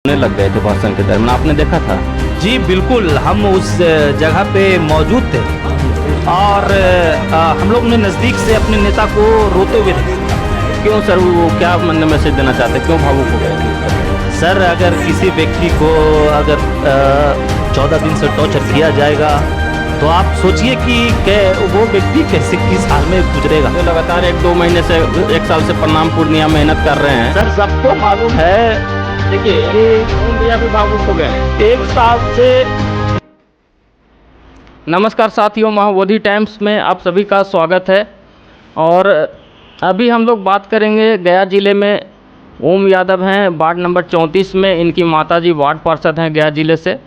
होने लग गए थे भाषण के दरमियान, आपने देखा था? जी बिल्कुल, हम उस जगह पे मौजूद थे और हम लोग ने नज़दीक से अपने नेता को रोते हुए देखा। क्यों सर, वो क्या मैसेज देना चाहते, क्यों भावुक हो गए? सर, अगर किसी व्यक्ति को अगर 14 दिन से टॉर्चर किया जाएगा तो आप सोचिए कि वो व्यक्ति कैसे किस हाल में गुजरेगा। तो लगातार 1-2 महीने से 1 साल से प्रणाम पूर्णिया मेहनत कर रहे हैं सर, सबको मालूम है देखिए भैया भी भावुक हो गए 1 साल से। नमस्कार साथियों, महाबोधि टाइम्स में आप सभी का स्वागत है। और अभी हम लोग बात करेंगे गया ज़िले में ओम यादव हैं, वार्ड नंबर 34 में इनकी माताजी वार्ड पार्षद हैं गया ज़िले से।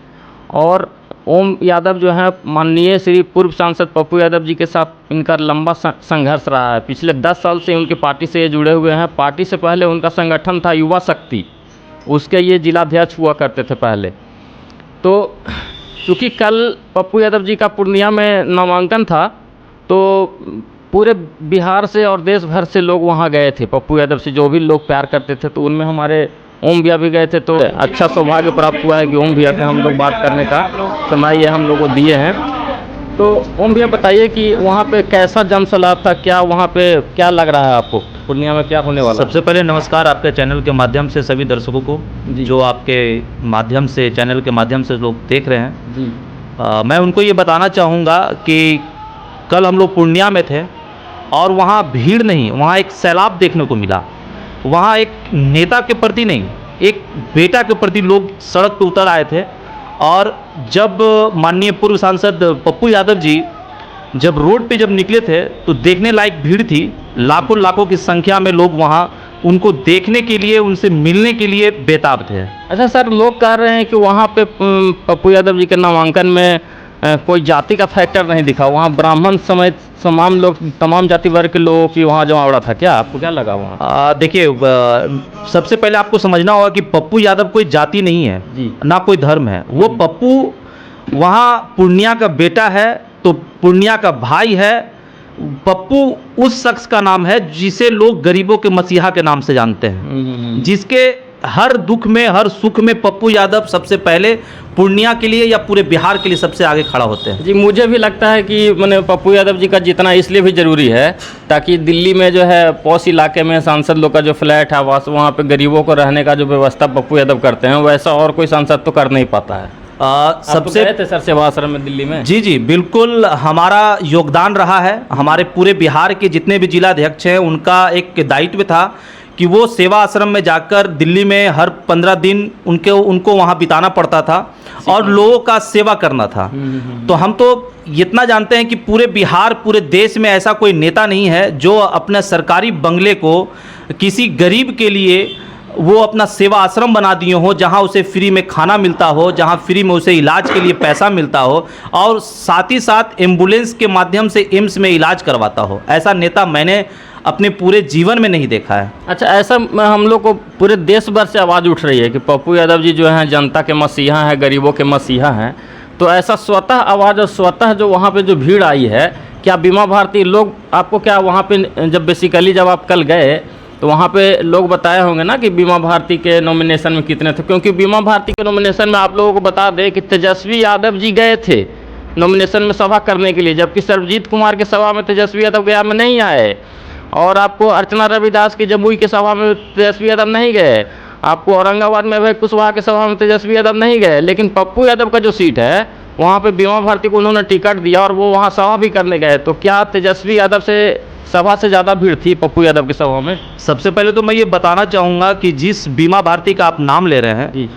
और ओम यादव जो हैं माननीय श्री पूर्व सांसद पप्पू यादव जी के साथ इनका लंबा संघर्ष रहा है। पिछले 10 साल से उनकी पार्टी से ये जुड़े हुए हैं। पार्टी से पहले उनका संगठन था युवा शक्ति, उसके ये जिलाध्यक्ष हुआ करते थे पहले। तो चूँकि कल पप्पू यादव जी का पूर्णिया में नामांकन था तो पूरे बिहार से और देश भर से लोग वहाँ गए थे। पप्पू यादव से जो भी लोग प्यार करते थे तो उनमें हमारे ओम भैया भी गए थे। तो अच्छा सौभाग्य प्राप्त हुआ है कि ओम भैया से हम लोग बात करने का समय ये हम लोग को दिए हैं। तो ओम भैया बताइए कि वहाँ पे कैसा जनसलाब था, क्या वहाँ पे क्या लग रहा है आपको, पूर्णिया में क्या होने वाला? सबसे पहले नमस्कार आपके चैनल के माध्यम से सभी दर्शकों को जो आपके माध्यम से चैनल के माध्यम से लोग देख रहे हैं जी। मैं उनको ये बताना चाहूँगा कि कल हम लोग पूर्णिया में थे और वहाँ भीड़ नहीं, वहाँ एक सैलाब देखने को मिला। वहाँ एक नेता के प्रति नहीं, एक बेटा के प्रति लोग सड़क पर उतर आए थे। और जब माननीय पूर्व सांसद पप्पू यादव जी जब रोड पे जब निकले थे तो देखने लायक भीड़ थी। लाखों की संख्या में लोग वहाँ उनको देखने के लिए, उनसे मिलने के लिए बेताब थे। अच्छा सर, लोग कह रहे हैं कि वहाँ पे पप्पू यादव जी के नामांकन में कोई जाति का फैक्टर नहीं दिखा। वहाँ ब्राह्मण समेत तमाम लोग, तमाम जाति वर्ग के लोगों की वहाँ जमावड़ा था। क्या आपको क्या लगा वहाँ? देखिए, सबसे पहले आपको समझना होगा कि पप्पू यादव कोई जाति नहीं है जी, ना कोई धर्म है। वो पप्पू वहाँ पूर्णिया का बेटा है तो पूर्णिया का भाई है। पप्पू उस शख्स का नाम है जिसे लोग गरीबों के मसीहा के नाम से जानते हैं, जिसके हर दुख में हर सुख में पप्पू यादव सबसे पहले पूर्णिया के लिए या पूरे बिहार के लिए सबसे आगे खड़ा होते हैं। जी, मुझे भी लगता है कि मैंने पप्पू यादव जी का जितना इसलिए भी ज़रूरी है ताकि दिल्ली में जो है पॉश इलाके में सांसद लोग का जो फ्लैट है वहाँ पे गरीबों को रहने का जो व्यवस्था पप्पू यादव करते हैं वैसा और कोई सांसद तो कर नहीं पाता है। सबसे गए थे सर सेवा आश्रम में दिल्ली में? जी बिल्कुल, हमारा योगदान रहा है। हमारे पूरे बिहार के जितने भी जिलाध्यक्ष हैं उनका एक दायित्व था कि वो सेवा आश्रम में जाकर दिल्ली में हर 15 दिन उनको वहाँ बिताना पड़ता था और लोगों का सेवा करना था। तो हम तो इतना जानते हैं कि पूरे बिहार, पूरे देश में ऐसा कोई नेता नहीं है जो अपने सरकारी बंगले को किसी गरीब के लिए वो अपना सेवा आश्रम बना दिए हो, जहां उसे फ्री में खाना मिलता हो, जहां फ्री में उसे इलाज के लिए पैसा मिलता हो और साथ ही साथ एम्बुलेंस के माध्यम से एम्स में इलाज करवाता हो। ऐसा नेता मैंने अपने पूरे जीवन में नहीं देखा है। अच्छा, ऐसा हम लोग को पूरे देश भर से आवाज़ उठ रही है कि पप्पू यादव जी जो हैं जनता के मसीहा हैं, गरीबों के मसीहा हैं। तो ऐसा स्वतः आवाज़ और स्वतः जो वहाँ पे जो भीड़ आई है, क्या बीमा भारती लोग आपको क्या वहाँ पे जब बेसिकली जब आप कल गए तो वहाँ पे लोग बताए होंगे ना कि बीमा भारती के नॉमिनेशन में कितने थे? क्योंकि बीमा भारती के नॉमिनेशन में आप लोगों को बता दें कि तेजस्वी यादव जी गए थे नॉमिनेशन में सभा करने के लिए, जबकि सरबजीत कुमार के सभा में तेजस्वी यादव गया में नहीं आए। और आपको अर्चना रविदास की जमुई के सभा में तेजस्वी यादव नहीं गए। आपको औरंगाबाद में अभय कुशवाहा के सभा में तेजस्वी यादव नहीं गए। लेकिन पप्पू यादव का जो सीट है वहाँ पे बीमा भारती को उन्होंने टिकट दिया और वो वहाँ सभा भी करने गए। तो क्या तेजस्वी यादव से सभा से ज़्यादा भीड़ थी पप्पू यादव की सभा में? सबसे पहले तो मैं ये बताना चाहूँगा कि जिस बीमा भारती का आप नाम ले रहे हैं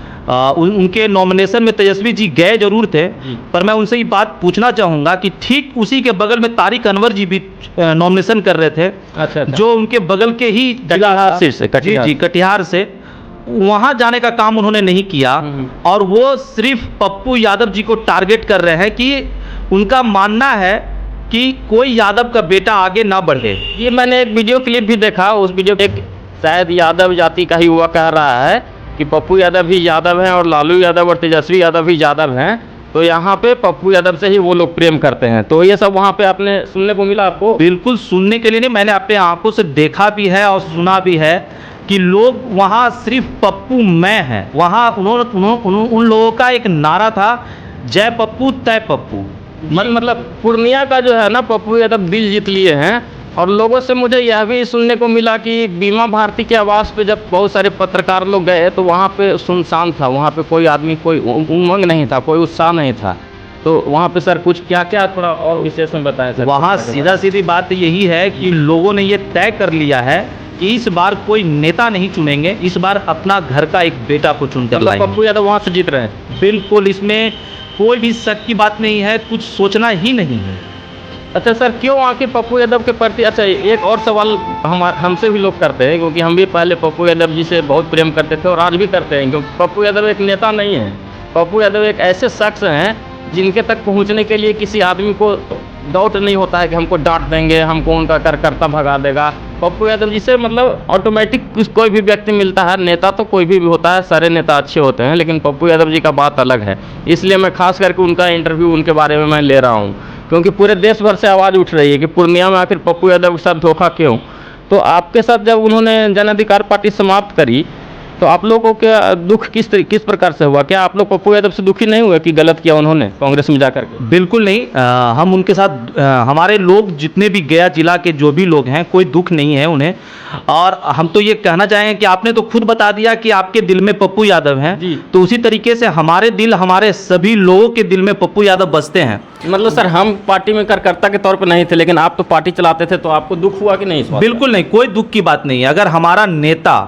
उनके नॉमिनेशन में तेजस्वी जी गए जरूर थे, पर मैं उनसे ये बात पूछना चाहूँगा कि ठीक उसी के बगल में तारिक अनवर जी भी नॉमिनेशन कर रहे थे। अच्छा। जो उनके बगल के ही कटिहार से वहाँ जाने का काम उन्होंने नहीं किया और वो सिर्फ पप्पू यादव जी को टारगेट कर रहे हैं कि उनका मानना है कि कोई यादव का बेटा आगे ना बढ़े। ये मैंने एक वीडियो क्लिप भी देखा, उस वीडियो एक शायद यादव जाति का ही हुआ कह रहा है कि पप्पू यादव भी यादव हैं और लालू यादव और तेजस्वी यादव भी यादव हैं। तो यहाँ पे पप्पू यादव से ही वो लोग प्रेम करते हैं। तो ये सब वहाँ पे आपने सुनने को मिला आपको? बिल्कुल सुनने के लिए नहीं, मैंने अपने आंखों से देखा भी है और सुना भी है कि लोग वहाँ सिर्फ पप्पू मैं है। वहाँ उन लोगों का एक नारा था, जय पप्पू तय पप्पू। मतलब पूर्णिया का जो है ना, पप्पू यादव दिल जीत लिए हैं। और लोगों से मुझे यह भी सुनने को मिला कि बीमा भारती के आवास पे जब बहुत सारे पत्रकार लोग गए तो वहाँ पे सुनसान था, वहाँ पे कोई आदमी, कोई उमंग नहीं था, कोई उत्साह नहीं था। तो वहाँ पे सर कुछ क्या क्या थोड़ा और विशेष में बताएं सर। वहाँ सीधा सीधी बात यही है कि लोगों ने ये तय कर लिया है कि इस बार कोई नेता नहीं चुनेंगे, इस बार अपना घर का एक बेटा को चुनकर मतलब लाएंगे। पप्पू यादव वहाँ से जीत रहे हैं। बिल्कुल, इसमें कोई भी शक की बात नहीं है, कुछ सोचना ही नहीं है। अच्छा सर, क्यों आके पप्पू यादव के प्रति, अच्छा एक और सवाल हमसे भी लोग करते हैं, क्योंकि हम भी पहले पप्पू यादव जी से बहुत प्रेम करते थे और आज भी करते हैं, क्योंकि पप्पू यादव एक नेता नहीं है। पप्पू यादव एक ऐसे शख्स हैं जिनके तक पहुंचने के लिए किसी आदमी को डाउट नहीं होता है कि हमको डांट देंगे, हमको उनका कार्यकर्ता भगा देगा। पप्पू यादव जी से मतलब ऑटोमेटिक कोई भी व्यक्ति मिलता है, नेता तो कोई भी होता है, सारे नेता अच्छे होते हैं, लेकिन पप्पू यादव जी का बात अलग है। इसलिए मैं खास करके उनका इंटरव्यू उनके बारे में मैं ले रहा हूँ, क्योंकि पूरे देश भर से आवाज़ उठ रही है कि पूर्णिया में आखिर पप्पू यादव के साथ धोखा क्यों। तो आपके साथ जब उन्होंने जन अधिकार पार्टी समाप्त करी तो आप लोगों को क्या दुख किस प्रकार से हुआ? क्या आप लोग पप्पू यादव से दुखी नहीं हुए कि गलत किया उन्होंने कांग्रेस में जाकर के? बिल्कुल नहीं, हम उनके साथ हमारे लोग जितने भी गया जिला के जो भी लोग हैं, कोई दुख नहीं है उन्हें। और हम तो ये कहना चाहेंगे कि आपने तो खुद बता दिया कि आपके दिल में पप्पू यादव हैं, तो उसी तरीके से हमारे सभी लोगों के दिल में पप्पू यादव बसते हैं। मतलब सर, हम पार्टी में कार्यकर्ता के तौर पर नहीं थे, लेकिन आप तो पार्टी चलाते थे, तो आपको दुख हुआ कि नहीं इस बात? बिल्कुल नहीं, कोई दुख की बात नहीं है। अगर हमारा नेता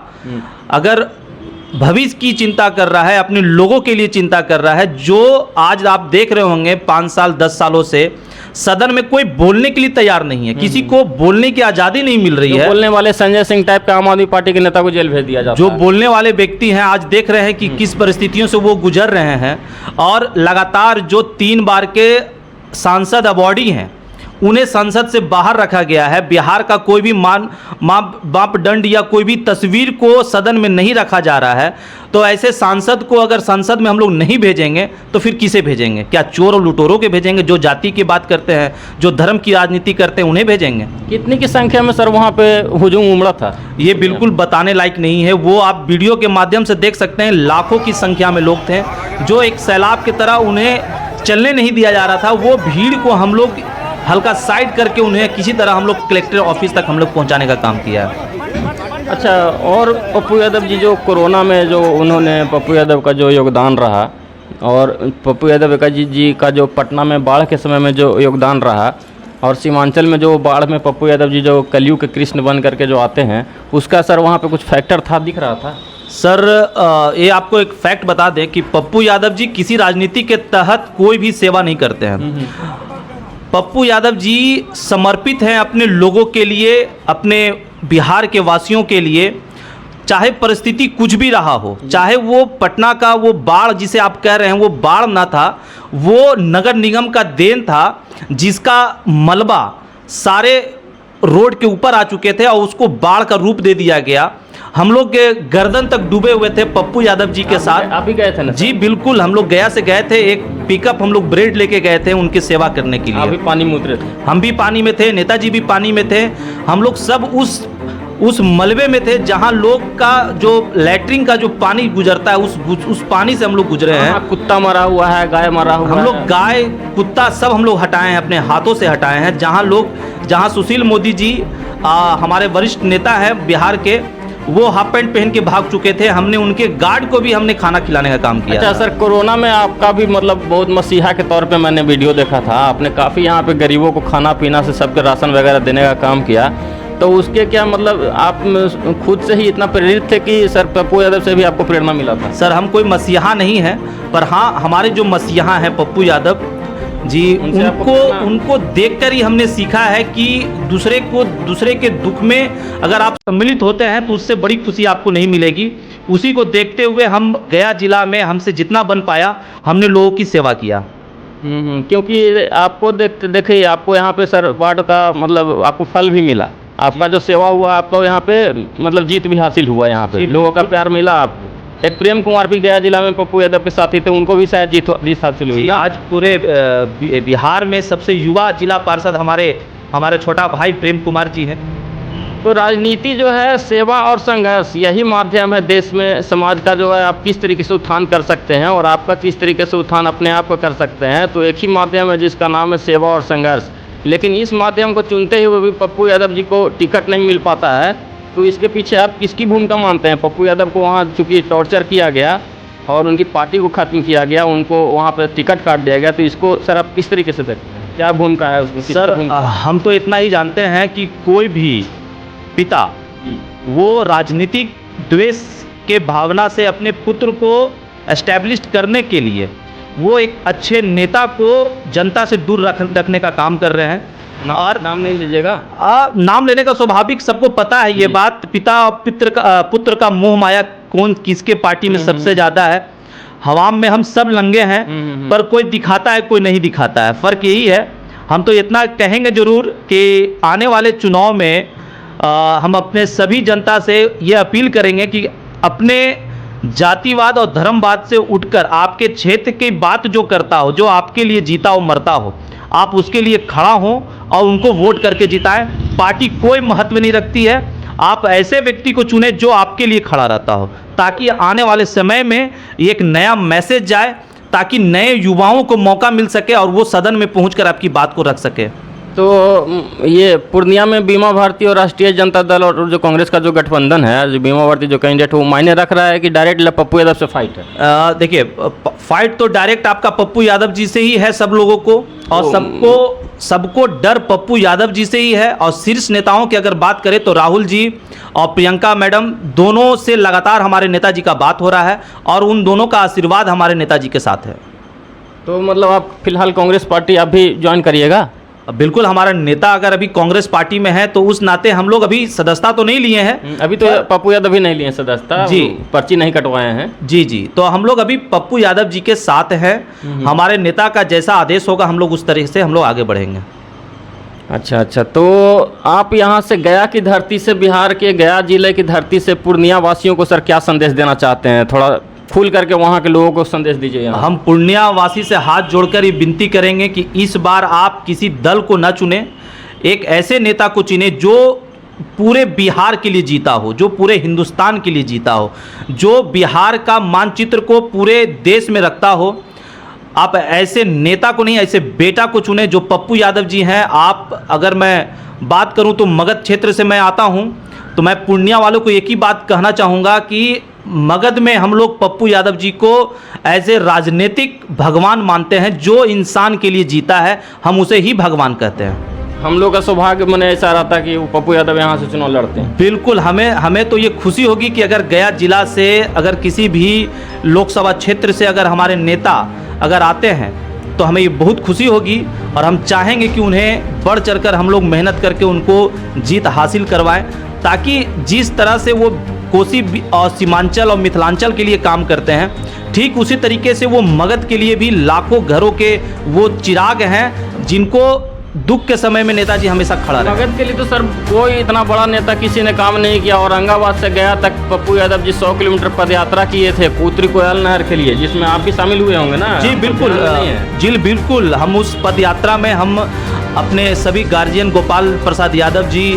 अगर भविष्य की चिंता कर रहा है, अपने लोगों के लिए चिंता कर रहा है, जो आज आप देख रहे होंगे 5 साल 10 सालों से सदन में कोई बोलने के लिए तैयार नहीं है, किसी को बोलने की आज़ादी नहीं मिल रही है। बोलने वाले संजय सिंह टाइप का आम आदमी पार्टी के नेता को जेल भेज दिया जाता है। जो बोलने वाले व्यक्ति हैं, आज देख रहे हैं कि किस परिस्थितियों से वो गुजर रहे हैं। और लगातार जो 3 बार के सांसद अवॉर्डी हैं, उन्हें संसद से बाहर रखा गया है। बिहार का कोई भी मापदंड या कोई भी तस्वीर को सदन में नहीं रखा जा रहा है। तो ऐसे सांसद को अगर संसद में हम लोग नहीं भेजेंगे तो फिर किसे भेजेंगे? क्या चोर और लुटेरों के भेजेंगे? जो जाति की बात करते हैं, जो धर्म की राजनीति करते हैं, उन्हें भेजेंगे? कितनी की संख्या में सर वहाँ पे हुजूम उमड़ा था? ये बिल्कुल बताने लायक नहीं है। वो आप वीडियो के माध्यम से देख सकते हैं, लाखों की संख्या में लोग थे, जो एक सैलाब की तरह उन्हें चलने नहीं दिया जा रहा था। वो भीड़ को हम लोग हल्का साइड करके उन्हें किसी तरह हम लोग कलेक्टर ऑफिस तक हम लोग पहुंचाने का काम किया है। अच्छा, और पप्पू यादव जी जो कोरोना में जो उन्होंने, पप्पू यादव का जो योगदान रहा, और पप्पू यादव जी का जो पटना में बाढ़ के समय में जो योगदान रहा, और सीमांचल में जो बाढ़ में पप्पू यादव जी जो कलयुग के कृष्ण बन करके जो आते हैं, उसका सर वहाँ पे कुछ फैक्टर था, दिख रहा था? सर, ये आपको एक फैक्ट बता दें कि पप्पू यादव जी किसी राजनीति के तहत कोई भी सेवा नहीं करते हैं। पप्पू यादव जी समर्पित हैं अपने लोगों के लिए, अपने बिहार के वासियों के लिए, चाहे परिस्थिति कुछ भी रहा हो। चाहे वो पटना का वो बाढ़ जिसे आप कह रहे हैं, वो बाढ़ ना था, वो नगर निगम का देन था, जिसका मलबा सारे रोड के ऊपर आ चुके थे और उसको बाढ़ का रूप दे दिया गया। हम लोग के गर्दन तक डूबे हुए थे पप्पू यादव जी के साथ। आप भी गए थे ना? जी बिल्कुल, हम लोग गया से गए थे, एक पिकअप हम लोग ब्रेड लेके गए थे उनकी सेवा करने के लिए। आप भी पानी में उतरे थे? हम भी पानी में थे, नेताजी भी पानी में थे। हम लोग सब उस मलबे में थे जहां लोग का जो लैट्रिन का जो पानी गुजरता है, उस पानी से हम लोग गुजरे हैं। कुत्ता मरा हुआ है, गाय मरा हुआ है। हम लोग गाय कुत्ता सब हम लोग हटाए हैं, अपने हाथों से हटाए हैं। जहां सुशील मोदी जी हमारे वरिष्ठ नेता है बिहार के, वो हाफ पैंट पहन के भाग चुके थे, हमने उनके गार्ड को भी हमने खाना खिलाने का काम किया। अच्छा सर, कोरोना में आपका भी मतलब बहुत मसीहा के तौर पे मैंने वीडियो देखा था, आपने काफ़ी यहाँ पे गरीबों को खाना पीना से सबके राशन वगैरह देने का काम किया। तो उसके क्या मतलब, आप खुद से ही इतना प्रेरित थे कि सर पप्पू यादव से भी आपको प्रेरणा मिला था? सर, हम कोई मसीहा नहीं है, पर हाँ, हमारे जो मसीहा हैं पप्पू यादव जी, उनको देखकर ही हमने सीखा है कि दूसरे के दुख में अगर आप सम्मिलित होते हैं तो उससे बड़ी खुशी आपको नहीं मिलेगी। उसी को देखते हुए हम गया जिला में हमसे जितना बन पाया हमने लोगों की सेवा किया। क्योंकि आपको देखिए, आपको यहाँ पे सर वार्ड का मतलब आपको फल भी मिला, आपका जो सेवा हुआ, आपको यहाँ पे मतलब जीत भी हासिल हुआ, यहाँ पे लोगों का प्यार मिला आपको। एक प्रेम कुमार भी गया जिला में पप्पू यादव के साथी थे, उनको भी शायद जीत हासिल हुई। आज पूरे बिहार में सबसे युवा जिला पार्षद हमारे छोटा भाई प्रेम कुमार जी हैं। तो राजनीति जो है सेवा और संघर्ष यही माध्यम है देश में समाज का जो है आप किस तरीके से उत्थान कर सकते हैं और आपका किस तरीके से उत्थान अपने आप को कर सकते हैं। तो एक ही माध्यम है जिसका नाम है सेवा और संघर्ष। लेकिन इस माध्यम को चुनते हुए भी पप्पू यादव जी को टिकट नहीं मिल पाता है। तो इसके पीछे आप किसकी भूमिका मानते हैं? पप्पू यादव को वहाँ चूँकि टॉर्चर किया गया और उनकी पार्टी को ख़त्म किया गया, उनको वहाँ पर टिकट काट दिया गया, तो इसको सर आप किस तरीके से देखते हैं? क्या भूमिका है उसकी? सर हम तो इतना ही जानते हैं कि कोई भी पिता वो राजनीतिक द्वेष के भावना से अपने पुत्र को एस्टैब्लिश करने के लिए वो एक अच्छे नेता को जनता से दूर रखने का काम कर रहे हैं। और नाम नहीं लीजिएगा। नाम लेने का स्वाभाविक सबको पता है ये बात। पिता और पुत्र का मोह माया कौन किसके पार्टी में सबसे ज़्यादा है। हवाम में हम सब लंगे हैं, पर कोई दिखाता है कोई नहीं दिखाता है। फ़र्क यही है। हम तो इतना कहेंगे ज़रूर कि आने वाले चुनाव में हम अपने सभी जनता से ये अपील करेंगे कि अपने जातिवाद और धर्मवाद से उठकर आपके क्षेत्र की बात जो करता हो, जो आपके लिए जीता हो मरता हो, आप उसके लिए खड़ा हो और उनको वोट करके जिताएं। पार्टी कोई महत्व नहीं रखती है। आप ऐसे व्यक्ति को चुने जो आपके लिए खड़ा रहता हो, ताकि आने वाले समय में एक नया मैसेज जाए, ताकि नए युवाओं को मौका मिल सके और वो सदन में पहुंचकर आपकी बात को रख सके। तो ये पूर्णिया में बीमा भारती और राष्ट्रीय जनता दल और जो कांग्रेस का जो गठबंधन है, जो बीमा भारती जो कैंडिडेट वो मायने रख रहा है कि डायरेक्ट पप्पू यादव से फाइट है? देखिए, फाइट तो डायरेक्ट आपका पप्पू यादव जी से ही है सब लोगों को, और सबको डर पप्पू यादव जी से ही है। और शीर्ष नेताओं की अगर बात करें तो राहुल जी और प्रियंका मैडम दोनों से लगातार हमारे नेताजी का बात हो रहा है और उन दोनों का आशीर्वाद हमारे नेताजी के साथ है। तो मतलब आप फिलहाल कांग्रेस पार्टी आप भी ज्वाइन करिएगा? बिल्कुल, हमारा नेता अगर अभी कांग्रेस पार्टी में है तो उस नाते हम लोग अभी सदस्यता तो नहीं लिए हैं। अभी तो पप्पू यादव भी नहीं लिए सदस्यता जी, पर्ची नहीं कटवाए हैं। जी जी, तो हम लोग अभी पप्पू यादव जी के साथ हैं। हमारे नेता का जैसा आदेश होगा हम लोग उस तरीके से हम लोग आगे बढ़ेंगे। अच्छा अच्छा, तो आप यहाँ से गया की धरती से, बिहार के गया जिले की धरती से पूर्णिया वासियों को सर क्या संदेश देना चाहते हैं? थोड़ा खुल करके वहाँ के लोगों को संदेश दीजिए। हम पूर्णिया वासी से हाथ जोड़कर ये विनती करेंगे कि इस बार आप किसी दल को न चुने, एक ऐसे नेता को चुने जो पूरे बिहार के लिए जीता हो, जो पूरे हिंदुस्तान के लिए जीता हो, जो बिहार का मानचित्र को पूरे देश में रखता हो। आप ऐसे नेता को नहीं, ऐसे बेटा को चुने जो पप्पू यादव जी हैं। आप अगर मैं बात करूं तो मगध क्षेत्र से मैं आता हूं, तो मैं पूर्णिया वालों को एक ही बात कहना चाहूँगा कि मगध में हम लोग पप्पू यादव जी को एज ए राजनीतिक भगवान मानते हैं। जो इंसान के लिए जीता है हम उसे ही भगवान कहते हैं। हम लोग का सौभाग्य मैंने ऐसा रहता कि वो पप्पू यादव यहाँ से चुनाव लड़ते हैं। बिल्कुल, हमें तो ये खुशी होगी कि अगर गया जिला से, अगर किसी भी लोकसभा क्षेत्र से अगर हमारे नेता अगर आते हैं तो हमें ये बहुत खुशी होगी और हम चाहेंगे कि उन्हें बढ़ चढ़कर हम लोग मेहनत करके उनको जीत हासिल करवाएं, ताकि जिस तरह से वो कोसी और सीमांचल और मिथिलांचल के लिए काम करते हैं, ठीक उसी तरीके से वो मगध के लिए भी लाखों घरों के वो चिराग हैं जिनको दुख के समय में नेताजी हमेशा खड़ा रहे। मगध के लिए तो सर कोई इतना बड़ा नेता किसी ने काम नहीं किया। औरंगाबाद से गया तक पप्पू यादव जी 100 किलोमीटर पद यात्रा किए थे पुत्री कोयल नहर के लिए, जिसमें आप भी शामिल हुए होंगे ना? जी बिल्कुल, जी बिल्कुल। हम उस पद यात्रा में हम अपने सभी गार्जियन गोपाल प्रसाद यादव जी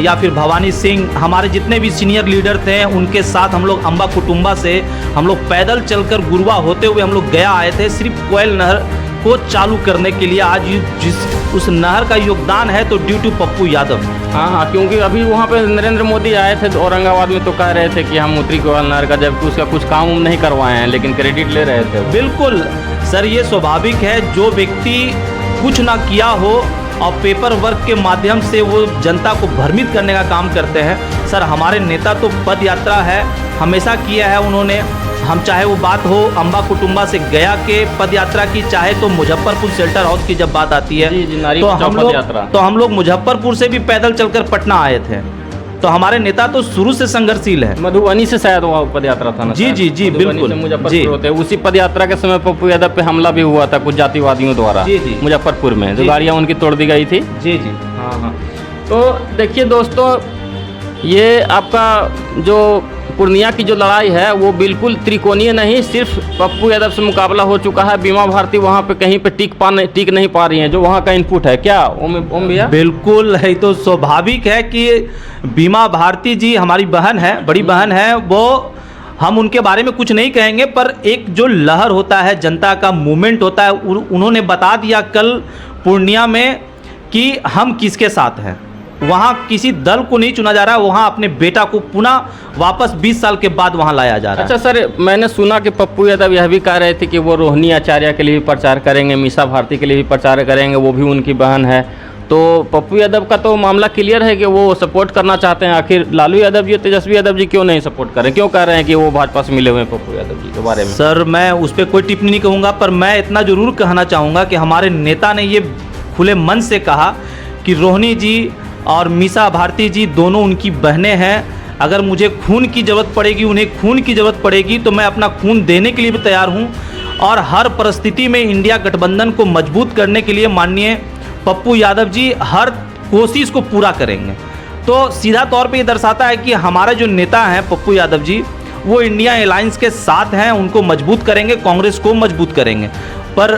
या फिर भवानी सिंह, हमारे जितने भी सीनियर लीडर थे उनके साथ हम लोग अम्बा कुटुम्बा से हम लोग पैदल चलकर गुरुआ होते हुए हम लोग गया आए थे, सिर्फ कोयल नहर को चालू करने के लिए। आज जिस उस नहर का योगदान है तो ड्यू टू पप्पू यादव। हाँ, क्योंकि अभी वहाँ पे नरेंद्र मोदी आए थे औरंगाबाद में, तो कह रहे थे कि हम उत्तरी कोयल नहर का, जबकि उसका कुछ काम नहीं करवाए हैं, लेकिन क्रेडिट ले रहे थे। बिल्कुल सर, ये स्वाभाविक है। जो व्यक्ति कुछ ना किया हो और पेपर वर्क के माध्यम से वो जनता को भ्रमित करने का काम करते हैं। सर हमारे नेता तो पद यात्रा है हमेशा किया है उन्होंने। हम चाहे वो बात हो अम्बा कुटुम्बा से गया के पद यात्रा की, चाहे तो मुजफ्फरपुर शेल्टर हाउस की जब बात आती है, तो हम लोग मुजफ्फरपुर से भी पैदल चलकर पटना आए थे। तो हमारे नेता तो शुरू से संघर्षशील है। मधुबनी से शायद वहाँ पद यात्रा था ना? जी जी जी बिल्कुल। मुजफ्फरपुर होते उसी पद यात्रा के समय पप्पू यादव पे हमला भी हुआ था कुछ जातिवादियों द्वारा मुजफ्फरपुर में, जो गाड़ियाँ उनकी तोड़ दी गई थी। जी जी हाँ। तो देखिए दोस्तों, ये आपका जो पूर्णिया की जो लड़ाई है वो बिल्कुल त्रिकोणीय नहीं, सिर्फ पप्पू यादव से मुकाबला हो चुका है। बीमा भारती वहाँ पे कहीं पे टिक नहीं पा रही हैं, जो वहाँ का इनपुट है। क्या ओम भैया? बिल्कुल है, तो स्वाभाविक है कि बीमा भारती जी हमारी बहन है, बड़ी बहन है, वो हम उनके बारे में कुछ नहीं कहेंगे, पर एक जो लहर होता है, जनता का मूवमेंट होता है, उन्होंने बता दिया कल पूर्णिया में कि हम किसके साथ हैं। वहाँ किसी दल को नहीं चुना जा रहा है, वहाँ अपने बेटा को पुनः वापस 20 साल के बाद वहाँ लाया जा रहा है। अच्छा सर, मैंने सुना कि पप्पू यादव यह भी कह रहे थे कि वो रोहिणी आचार्य के लिए भी प्रचार करेंगे, मीसा भारती के लिए भी प्रचार करेंगे, वो भी उनकी बहन है। तो पप्पू यादव का तो मामला क्लियर है कि वो सपोर्ट करना चाहते हैं। आखिर लालू यादव जी, तेजस्वी यादव जी क्यों नहीं सपोर्ट करें? क्यों कह रहे हैं कि वो भाजपा से मिले हुए हैं पप्पू यादव जी के बारे में? सर, मैं उस पर कोई टिप्पणी नहीं कहूँगा, पर मैं इतना जरूर कहना चाहूँगा कि हमारे नेता ने ये खुले मन से कहा कि रोहिणी जी और मीसा भारती जी दोनों उनकी बहनें हैं। अगर मुझे खून की ज़रूरत पड़ेगी, उन्हें खून की ज़रूरत पड़ेगी, तो मैं अपना खून देने के लिए भी तैयार हूँ। और हर परिस्थिति में इंडिया गठबंधन को मजबूत करने के लिए माननीय पप्पू यादव जी हर कोशिश को पूरा करेंगे। तो सीधा तौर पे ये दर्शाता है कि हमारा जो नेता हैं पप्पू यादव जी, वो इंडिया अलायंस के साथ हैं, उनको मजबूत करेंगे, कांग्रेस को मजबूत करेंगे। पर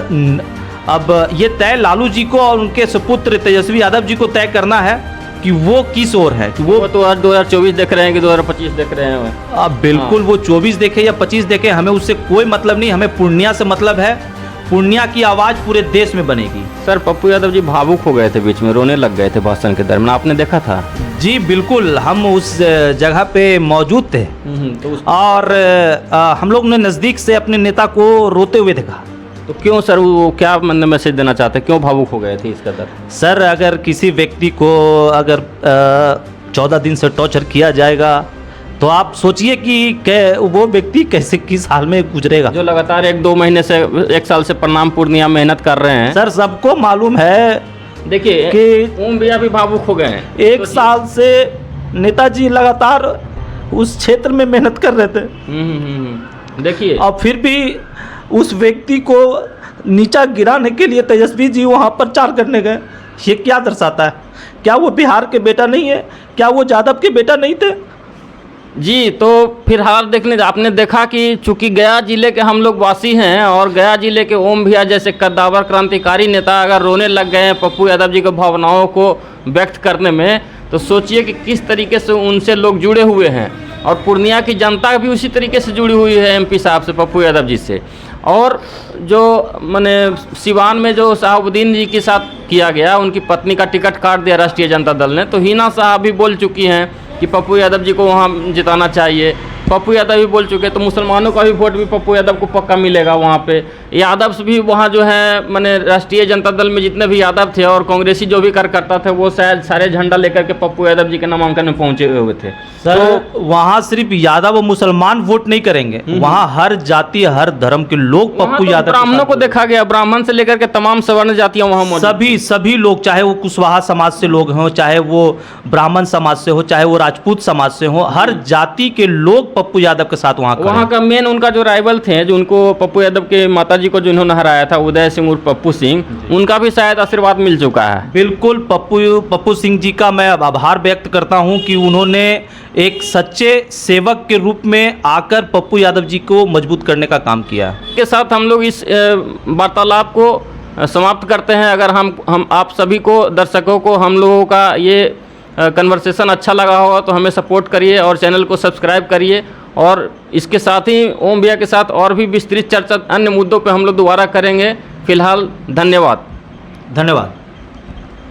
अब ये तय लालू जी को और उनके सुपुत्र तेजस्वी यादव जी को तय करना है कि वो किस ओर है, कि वो तो आज 2024 देख रहे हैं कि 2025 देख रहे हैं। अब बिल्कुल वो 24 देखे या 25 देखे, हमें उससे कोई मतलब नहीं। हमें पूर्णिया से मतलब है, पूर्णिया की आवाज़ पूरे देश में बनेगी। सर, पप्पू यादव जी भावुक हो गए थे, बीच में रोने लग गए थे भाषण के दरमियान, आपने देखा था? जी बिल्कुल, हम उस जगह पे मौजूद थे और हम लोग ने नज़दीक से अपने नेता को रोते हुए देखा। तो क्यों सर, वो क्या मैसेज देना चाहते हैं, क्यों भावुक हो गए थे इस कदर? सर, अगर किसी व्यक्ति को अगर 14 दिन से टॉर्चर किया जाएगा तो आप सोचिए कि वो व्यक्ति कैसे किस हाल में गुजरेगा। जो लगातार 1-2 महीने से 1 साल से प्रणाम पूर्णिया मेहनत कर रहे हैं। सर, सबको मालूम है, देखिए कि ओम भैया भी भावुक हो गए हैं। 1 साल से नेताजी लगातार उस क्षेत्र में मेहनत कर रहे थे। देखिए, और फिर भी उस व्यक्ति को नीचा गिराने के लिए तेजस्वी जी वहाँ प्रचार करने गए। ये क्या दर्शाता है? क्या वो बिहार के बेटा नहीं है? क्या वो यादव के बेटा नहीं थे? जी, तो फिलहाल आपने देखा कि चूंकि गया जिले के हम लोग वासी हैं और गया जिले के ओम भैया जैसे कद्दावर क्रांतिकारी नेता अगर रोने लग गए हैं पप्पू यादव जी के भावनाओं को व्यक्त करने में, तो सोचिए कि किस तरीके से उनसे लोग जुड़े हुए हैं। और पूर्णिया की जनता भी उसी तरीके से जुड़ी हुई है एमपी साहब से, पप्पू यादव जी से। और जो मैंने सिवान में जो साहबुद्दीन जी के साथ किया गया, उनकी पत्नी का टिकट काट दिया राष्ट्रीय जनता दल ने, तो हिना साहब भी बोल चुकी हैं कि पप्पू यादव जी को वहाँ जिताना चाहिए। पप्पू यादव भी बोल चुके, तो मुसलमानों का भी वोट भी पप्पू यादव को पक्का मिलेगा वहाँ पे। यादव से भी वहाँ जो है मैंने राष्ट्रीय जनता दल में जितने भी यादव थे और कांग्रेसी जो भी कार्यकर्ता थे, वो शायद सारे झंडा लेकर के पप्पू यादव जी के नामांकन में पहुँचे हुए थे। सर, तो वहाँ सिर्फ यादव और मुसलमान वोट नहीं करेंगे, वहाँ हर जाति हर धर्म के लोग पप्पू यादव। ब्राह्मणों को देखा गया, ब्राह्मण से लेकर के तमाम सवर्ण जातियाँ वहाँ मौजूद, सभी लोग, चाहे वो कुशवाहा समाज से लोग हों, चाहे वो ब्राह्मण समाज से हो, चाहे वो राजपूत समाज से हो, हर जाति के लोग पप्पू यादव के साथ वहाँ का मेन उनका जो राइवल थे, जो उनको पप्पू यादव के माताजी को जिन्होंने हराया था, उदय सिंह उर्फ पप्पू सिंह, उनका भी शायद आशीर्वाद मिल चुका है। बिल्कुल, पप्पू सिंह जी का मैं आभार व्यक्त करता हूं कि उन्होंने एक सच्चे सेवक के रूप में आकर पप्पू यादव जी को मजबूत करने का काम किया। के साथ हम लोग इस वार्तालाप को समाप्त करते हैं। अगर हम आप सभी को, दर्शकों को हम लोगों का ये कन्वर्सेशन अच्छा लगा होगा तो हमें सपोर्ट करिए और चैनल को सब्सक्राइब करिए। और इसके साथ ही ओम भैया के साथ और भी विस्तृत चर्चा अन्य मुद्दों पे हम लोग दोबारा करेंगे। फिलहाल धन्यवाद।